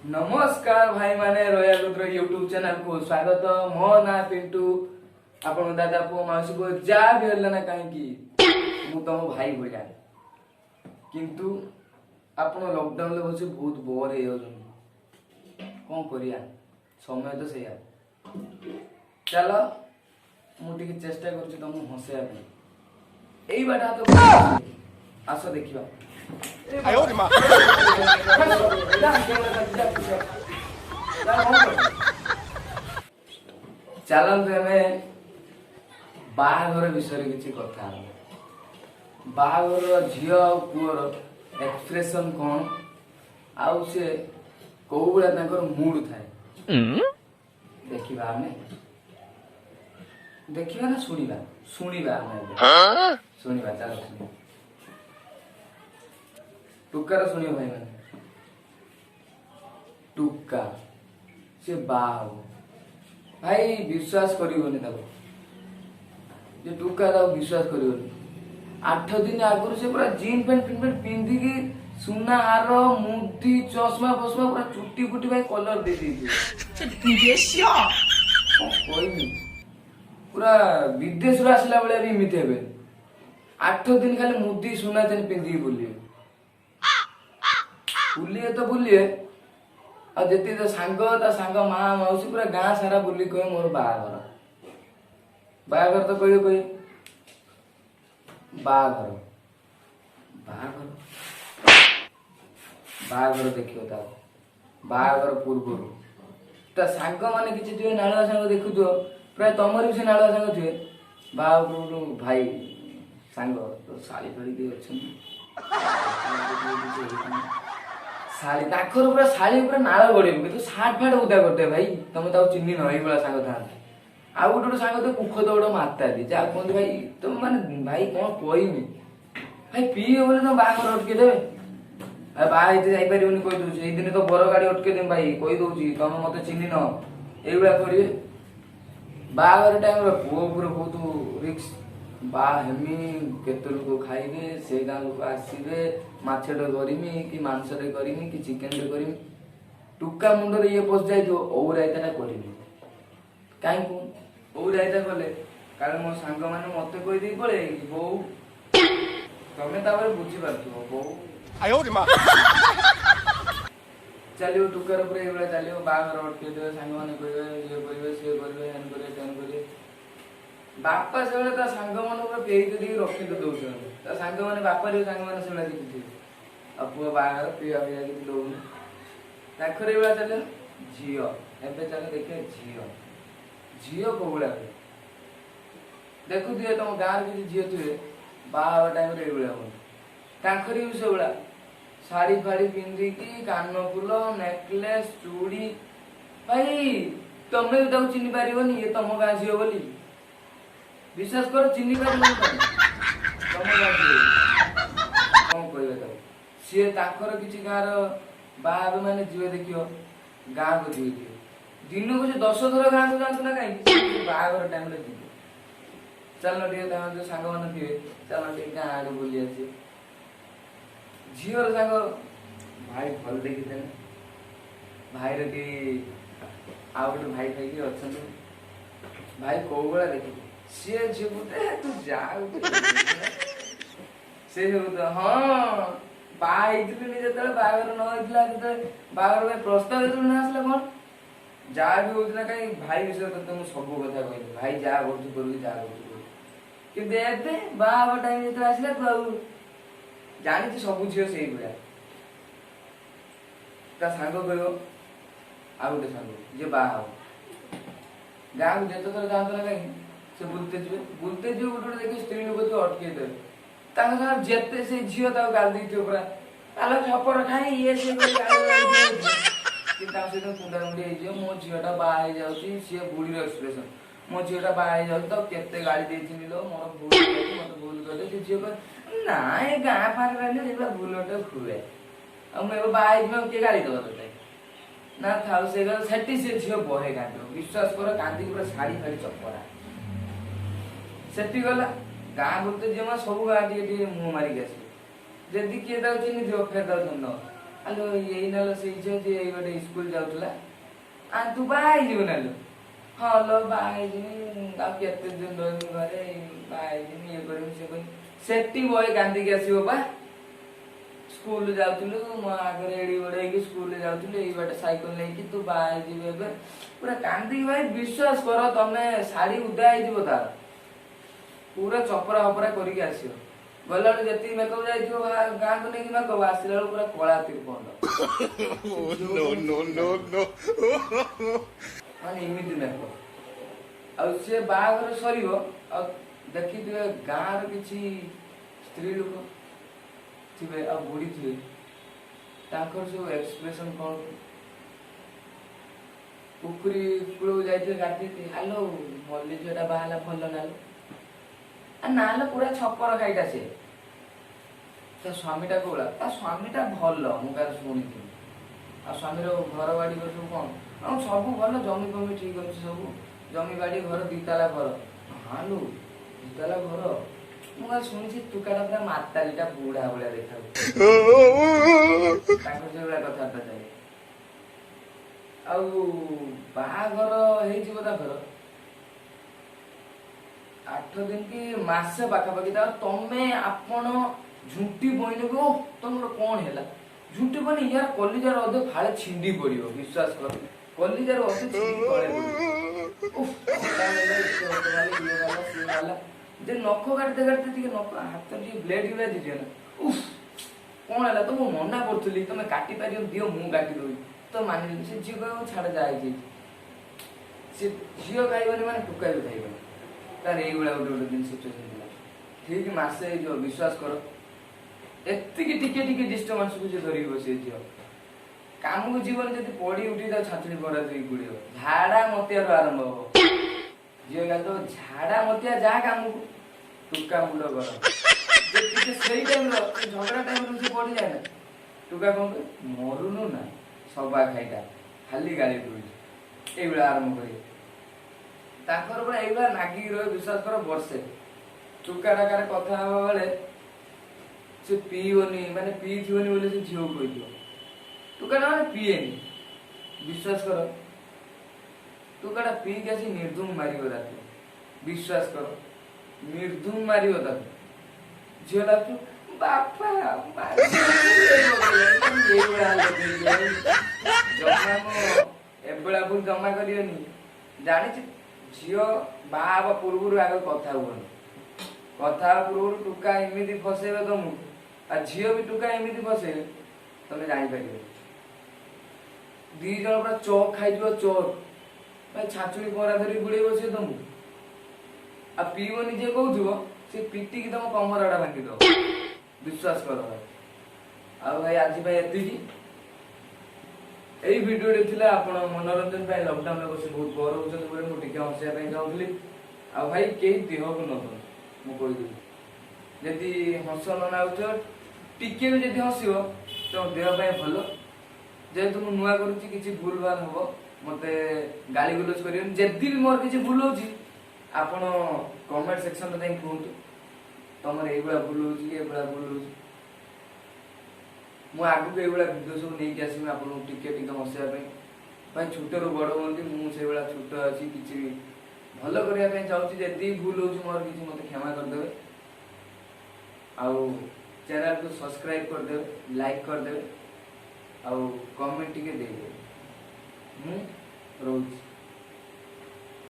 नमस्कार भाई माने रॉयल रुद्र यूट्यूब चैनल को स्वागत। मो ना पिंटू आपण दादा पु मासी को जा भी हल्ला ना कहीं मु तुम भाई भलिया किंतु आपण लॉकडाउन ले बसे बहुत बोर हे कौन करिया समय तो सेया चलो मु टिके चेष्टा करछि तुम हंसेया पे एई बाटा तो आसो देखिबा। 哎呦我的妈！ चलते हमें बाहाघर विषय किसी कथा बाहाघर झील पुअर एक्सप्रेशन कौन आउ से कौ भाया मूड थाए देखा आम देखा ना शुणा शुणा शुणा चलो शुण टुकार शुण भाई मैंने टुका से बाहा भाई विश्वास करिवनी टुका विश्वास करिवनी 8 दिन आगु से पूरा जीन पैंट फिन पिंधिकी सुना हार मुदी चश्मा फसमा पूरा चुट्टी फुटी भाई कलर दे पूरा विदेश आसला बेले भी इमित हे 8 दिन खाली मुदी सुना चेन पिंधिकी बुलिए बुलिए तो बुलिए आ जेती तो सांग माँ मौसी पूरा गाँ सारा बुली कहे मोर बाहाघर बाहाघर तो कहे कहे बाहाघर बाहाघर बाहाघर देखियो ता बाहाघर पूर्व ता सांग माने किछि दिए नाळा सांग देखुतो प्राय तमर भी से नाळा सांग थिए बाहाघर भाई सांग तो साली फड़ी दे अछि साड़ी ताखर पूरा साड़ी पूरा नाल गड़े तो साठ फाट उदा करते भाई तुम तो चिन्ह न ये सांग था आ गोटे सांग तो पुख दौड़ माता दी जा कहते भाई तुम माने भाई कौन कहमी भाई पीए बोले तुम बाहर अटके देवे बाहर जापर कही दूसरी दिन तो बर गाड़ी अटके देम भाई कही दूसरी तुम मत चिन्ह न ये करेंगे बाहर टाइम पुओ पूरा बहुत रिक्स हेमी केते लोक खाइबे से गाँ लोक आसबे माछटे करमी कि मांसटे करमी कि चिकेन टे करमी टुका मुंडर ये पस जाए औ रायता करमी कहीं औ रायता कले कारण मो सांग मैंने मत कहीदे पड़े बो तमें बुझी पार्थ बो चलो टुकार चलो बाहर अटके देवे सांग मैंने कहे ये करेंगे सी करेंगे हेन करेंगे तेन करेंगे बापा से सांग मान पेई दे रखी तो दौर सांग मैंने बापा सांग मैंने से देखी आ पुआ बाहर पीवा पीवा कि दौनी ताखर ये चल झील एवं चल देखिए झील कौ भाया देखुए तुम गाँव किसी झील थे बाहा टाइम ये भी से भाया शाढ़ी फाड़ी पिंधिकी कान फुल नेकलेस चूड़ी भाई तुम्हें भी चिन्ह पार ये तुम गाँ झील बोली विश्वास कर चिन्ह पार तुम गाँ कौन कह सी ताकर किसी गाँव बाहर मैंने जीवे देखियो गाँ को जीवे दिन को 10 थर गाँ को जातु ना कहीं बाहर टाइम जी चल जो सांग मैंने थे चल गाँ आगे बुली आसी झीवर सांग भाई भल देखी भाई रे आउ गोटे भाई खाई अच्छा भाई कौ भाया देखी सी झी तू जा से हाँ बाहर जो बाहर न बाहर प्रस्ताव जो ना आसला कौन जहाँ भी होता कहीं भाई विषय तो मुझे सब कथा कह भाई जा कर कि बाहर टाइम जो आसला तू जानी सब झील से भाया सांग कह आ गोटे सांग जे बाहा गाँव को जिते थर जाता ना कहीं से बुलते जी गोटे देखिए स्त्री लोक जो अटके देवे जिते से झील गाल दी पूरा ताल छपर खाई ये से कुंडा मुंडी मो झीटा बाहा सी बुढ़ी एक्सप्रेशन मो झीटा बाहा तो केते गाड़ी देती लो मोर भूल मत भूल कर झील ना ये गाँ फाँक रही भूलटे हुए मुझे बाहा किए गाड़ी दब तो ना था से झील बहे कांद विश्वास कर कांदी पूरा शाढ़ी फाड़ी चपरा से गला गाँ बोलते जी सब गाँ मुँह मारिक आस जदि किए चिन्ह फेर दंड ଆଲୋ ଏଇ ନାଲୋ ସେଇ ଝିଅ ଯେ ଏଇ ଗୋଟେ ସ୍କୁଲ ଯାଉଥିଲା। ତୁ ବାହା ହେଇଯିବୁ ନାଲୋ? ହଁ ଲୋ ବାହା ହେଇଯିବି, ଆଉ କେତେ ଦିନ ରହିବି ଘରେ, ବାହା ହେଇଯିବି, ଇଏ କରିବି ସେ କରିବି। ସେଠି ବଏ କାନ୍ଦିକି ଆସିବ ବା। ସ୍କୁଲ ଯାଉଥିଲୁ ମୋ ଆଗରେ ଏଡି ବଡ ହେଇକି ସ୍କୁଲ ଯାଉଥିଲୁ, ଏଇ ବାଟେ ସାଇକେଲ ନେଇକି ତୁ ବାହା ହେଇଯିବୁ ଏବେ, ପୁରା କାନ୍ଦିକି ଭାଇ ବିଶ୍ୱାସ କର ତମେ ଶାଢୀ ଉଦା ହେଇଯିବ ତାର, ପୁରା ଚପରା ହପରା କରିକି ଆସିବ। ଗଲାବେଳୁ ଯେତିକି ମେକଅପ ଯାଇଥିବ ଗାଁକୁ ନେଇକି ମେକଅପ, ଆସିଲା ବେଳକୁ ପୁରା କଳା ତ୍ରିପଣ୍ଡ। ମାନେ ଏମିତି ମେକଅପ। ଆଉ ସିଏ ବାହାଘର ସରିବ, ଆଉ ଦେଖିଥିବେ ଗାଁର କିଛି ସ୍ତ୍ରୀ ଲୋକ ଥିବେ ଆଉ ବୁଢୀ ଥିବେ, ତାଙ୍କର ସବୁ ଏକ୍ସପ୍ରେସନ କଣ, ପୋଖରୀ କୂଳକୁ ଯାଇଥିବେ ଗାଧେଇତେ, ଆଲୋ ମଲ୍ଲି ଝିଅଟା ବାହାହେଲା ଭଲ ନାଲୋ, ନାଲୋ ପୁରା ଛପର ଖାଇଟା ସିଏ। ତା ସ୍ୱାମୀଟା କୋଉଭଳିଆ? ତା ସ୍ୱାମୀଟା ଭଲ, ମୁଁ କାହାର ଶୁଣିଥିଲି। ଆଉ ସ୍ୱାମୀର ଘର ବାଡି ସବୁ କଣ? ଆଉ ସବୁ ଭଲ, ଜମି ଫମି ଠିକ ଅଛି ସବୁ, ଜମି ବାଡି ଘର, ଦିତାଲା ଘର। ହାଲୋ ଦିତାଲା ଘର, ମୁଁ କାଳେ ଶୁଣିଛି ଟୁକାଟା ପୁରା ମାତାଲିଟା ବୁଢା ଭଳିଆ ଦେଖାଯାଉଛି। ତାଙ୍କର ସେଭଳିଆ କଥାବାର୍ତ୍ତା ଚାଲେ। ଆଉ ବାହାଘର ହେଇଯିବ ତାଙ୍କର 8 ଦିନ କି ମାସେ ପାଖାପାଖି, ତାର ତମେ ଆପଣ ଝୁଣ୍ଟି ପଇଲେ ବି ତମର କଣ ହେଲା, ଝୁଣ୍ଟି ପଇଲେ ୟାର କଲିଜାର ଅଧେ ଫାଳେ ଛିଣ୍ଡି ପଡିବ, ବିଶ୍ୱାସ କର କଲିଜାର ଅଧେ ଛିଣ୍ଡି ତଳେ ପଡିବ। ଯେ ନଖ କାଟିତେ କାଟିତେ ଟିକେ ନଖ ହାତ ଟିକେ ବ୍ଲେଡ ଗୁଡା ଦେଇଦିଅ ନା, ଉଫ କଣ ହେଲା ତ ମୁଁ ମନା କରୁଥିଲି ତମେ କାଟି ପାରିବ ଦିଅ ମୁଁ କାଟିଦେବି, ତ ମାନିଲି। ସେ ଝିଅ କହିବ ଛାଡ ଯାହା ହେଇଛି, ସେ ଝିଅ ଖାଇବନି ମାନେ ଟୋକା ବି ଖାଇବନି। ତାର ଏଇଭଳିଆ ଗୋଟେ ଗୋଟେ ଦିନ ସିଚୁଏସନ ଥିଲା। ଠିକ ମାସେ ହେଇଯିବ, ବିଶ୍ୱାସ କର ଏତିକି ଟିକେ ଟିକେ ଡିଷ୍ଟର୍ବାନ୍ସକୁ ସେ ଧରିକି ବସିଯାଇଥିବ। କାମକୁ ଯିବନି, ଯଦି ପଡି ଉଠି ତା ଛାତୁଣି ପଡା ଦେଇକି ପଡିବ, ଝାଡା ମତିଆରୁ ଆରମ୍ଭ ହବ। ଝିଅ ଗାଲି ଦବ ଝାଡା ମତିଆ ଯାହା କାମକୁ, ଟୁକା ମୁଣ୍ଡ ଗରମ। ଟିକେ ସେଇ ଟାଇମର ଝଗଡା ଟାଇମରୁ ସେ ପଡିଯାଏ ନା, ଟୁକା କଣ କରେ ମରୁନୁ ନା ସବା ଖାଇଟା ଖାଲି ଗାଳି ଦଉଛି, ଏଇଭଳିଆ ଆରମ୍ଭ କରିବେ। ତାଙ୍କର ପୁରା ଏଇଭଳିଆ ନାଗିକି ରହେ, ବିଶ୍ୱାସ କର ବର୍ଷେ। ଟୁକା ଡାକାରେ କଥା ହବା ବେଳେ ସେ ପିଇବନି, ମାନେ ପିଇଥିବନି ବୋଲି ସେ ଝିଅକୁ କହିଥିବ। ଟୁକାଟା ମାନେ ପିଏନି, ବିଶ୍ୱାସ କର ଟୁକାଟା ପିଇକି ଆସି ନିର୍ଧୁମ ମାରିବ ରାତି, ବିଶ୍ୱାସ କର ନିର୍ଧୁମ ମାରିବ ତାକୁ। ଝିଅ ଡାକୁଛୁ ବାପା ଜମା ମୋ ଏଭଳିଆ ଭୁଲ ଜମା କରିବନି। ଜାଣିଛି ଝିଅ ବାହା ହେବା ପୂର୍ବରୁ ଆଗ କଥା ହୁଅନି, କଥା ହେବା ପୂର୍ବରୁ ଟୁକା ଏମିତି ଫସେଇବେ ତମକୁ, ଆଉ ଝିଅ ବି ଟୁକା ଏମିତି ଫସେଇବେ ତମେ ଜାଣିପାରିବ। ଦି ଜଣ ପୁରା ଚକ୍ ଖାଇଯିବ, ଚକ୍ ଭାଇ ଛାଞ୍ଚୁଣି ପରା ଧରି ଗୁଡେଇବ ସିଏ ତମକୁ, ଆଉ ପିଇବନି ଯିଏ କହୁଥିବ ସେ ପିଟିକି ତମ କମର ଆଡା ଭାଙ୍ଗିଦବ, ବିଶ୍ୱାସ କର ଭାଇ। ଆଉ ଭାଇ ଆଜି ପାଇଁ ଏତିକି। ଏଇ ଭିଡିଓରେ ଥିଲା ଆପଣ ମନୋରଞ୍ଜନ ପାଇଁ, ଲକଡାଉନରେ ବସି ବହୁତ ବୋର ହଉଛନ୍ତି ବୋଲି ମୁଁ ଟିକେ ହସିବା ପାଇଁ ଚାହୁଁଥିଲି। ଆଉ ଭାଇ କେହି ଦେହକୁ ନବନି, ମୁଁ କହିଦେବି। ଯଦି ହସ ନ ନାଗୁଥିବ ଟିକେ ବି ଯଦି ହସିବ ତ ଦେହ ପାଇଁ ଭଲ। ଯେହେତୁ ମୁଁ ନୂଆ କରୁଛି, କିଛି ଭୁଲ ଭାଲ ହବ ମତେ ଗାଳି ଗୁଲଜ କରିବେନି। ଯଦି ବି ମୋର କିଛି ଭୁଲ ହଉଛି ଆପଣ କମେଣ୍ଟ ସେକ୍ସନରେ ଯାଇ କୁହନ୍ତୁ ତମର ଏଇଭଳିଆ ଭୁଲ ହଉଛି କି ଏଇଭଳିଆ ଭୁଲ ହଉଛି। ମୁଁ ଆଗକୁ ଏଇଭଳିଆ ଭିଡ଼ିଓ ସବୁ ନେଇକି ଆସିବି ଆପଣଙ୍କୁ ଟିକେ ଟିକେ ହସିବା ପାଇଁ। ଭାଇ ଛୋଟରୁ ବଡ଼ ହୁଅନ୍ତି, ମୁଁ ସେଇଭଳିଆ ଛୋଟ ଅଛି, କିଛି ଭଲ କରିବା ପାଇଁ ଚାହୁଁଛି। ଯଦି ଭୁଲ ହଉଛି ମୋର କିଛି ମତେ କ୍ଷମା କରିଦେବେ, ଆଉ ଚ୍ୟାନେଲକୁ ସବସ୍କ୍ରାଇବ କରିଦେବେ, ଲାଇକ୍ କରିଦେବେ, ଆଉ କମେଣ୍ଟ ଟିକେ ଦେଇଦେବେ। ମୁଁ ରହୁଛି।